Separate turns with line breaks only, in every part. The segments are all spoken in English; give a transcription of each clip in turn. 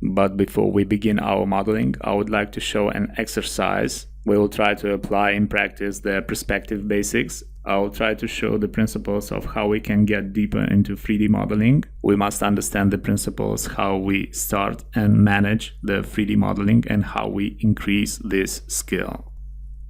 But before we begin our modeling, I would like to show an exercise. We will try to apply in practice the perspective basics. I will try to show the principles of how we can get deeper into 3D modeling. We must understand the principles how we start and manage the 3D modeling and how we increase this skill.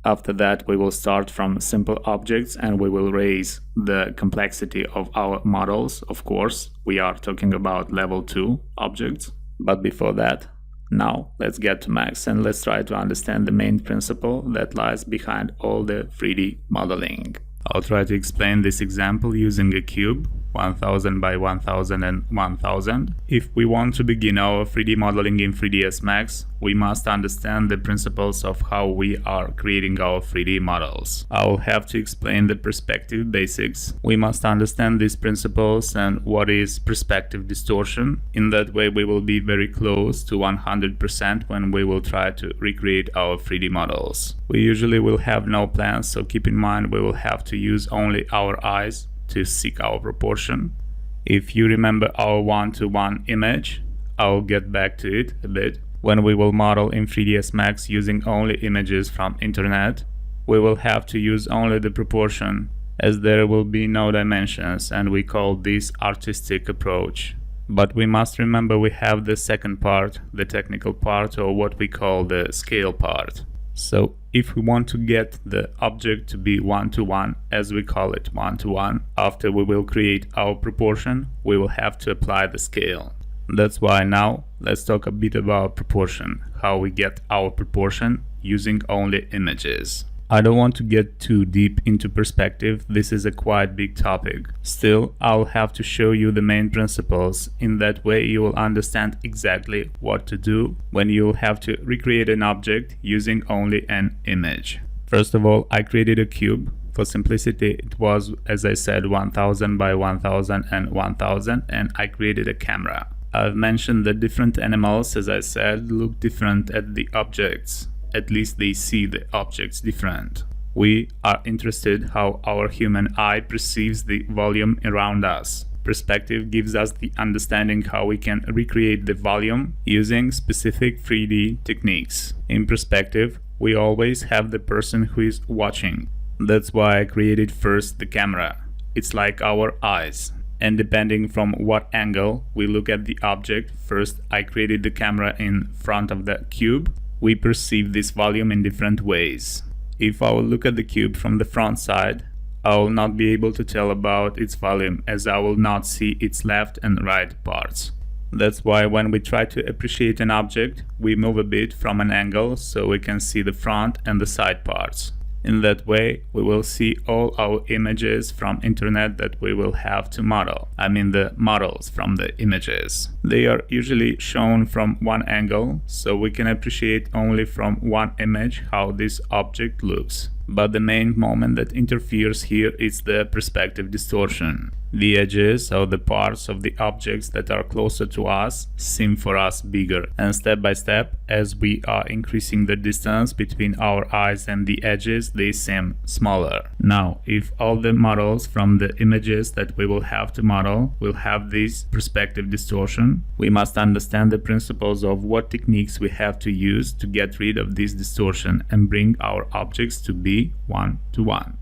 After that, we will start from simple objects and we will raise the complexity of our models. Of course, we are talking about level 2 objects. But before that, now let's get to max and let's try to understand the main principle that lies behind all the 3D modeling. I'll try to explain this example using a cube, 1000 by 1000 and 1000. If we want to begin our 3D modeling in 3ds Max, we must understand the principles of how we are creating our 3D models. I'll have to explain the perspective basics. We must understand these principles and what is perspective distortion. In that way, we will be very close to 100% when we will try to recreate our 3D models. We usually will have no plans, so keep in mind we will have to use only our eyes to seek our proportion. If you remember our 1-to-1 image, I'll get back to it a bit. When we will model in 3ds Max using only images from internet, we will have to use only the proportion, as there will be no dimensions, and we call this artistic approach. But we must remember we have the second part, the technical part, or what we call the scale part. So if we want to get the object to be 1-to-1, as we call it 1-to-1, after we will create our proportion, we will have to apply the scale. That's why now let's talk a bit about proportion, how we get our proportion using only images. I don't want to get too deep into perspective, this is a quite big topic. Still, I'll have to show you the main principles. In that way you will understand exactly what to do when you'll have to recreate an object using only an image. First of all, I created a cube. For simplicity, it was, as I said, 1000 by 1000 and 1000, and I created a camera. I've mentioned that different animals, as I said, look different at the objects. At least they see the objects different. We are interested how our human eye perceives the volume around us. Perspective gives us the understanding how we can recreate the volume using specific 3D techniques. In perspective, we always have the person who is watching. That's why I created first the camera. It's like our eyes. And depending from what angle we look at the object, first I created the camera in front of the cube. We perceive this volume in different ways. If I will look at the cube from the front side, I will not be able to tell about its volume, as I will not see its left and right parts. That's why when we try to appreciate an object, we move a bit from an angle so we can see the front and the side parts. In that way, we will see all our images from internet that we will have to model. I mean the models from the images. They are usually shown from one angle, so we can appreciate only from one image how this object looks. But the main moment that interferes here is the perspective distortion. The edges or the parts of the objects that are closer to us seem for us bigger, and step by step, as we are increasing the distance between our eyes and the edges, they seem smaller. Now, if all the models from the images that we will have to model will have this perspective distortion, we must understand the principles of what techniques we have to use to get rid of this distortion and bring our objects to be 1-to-1.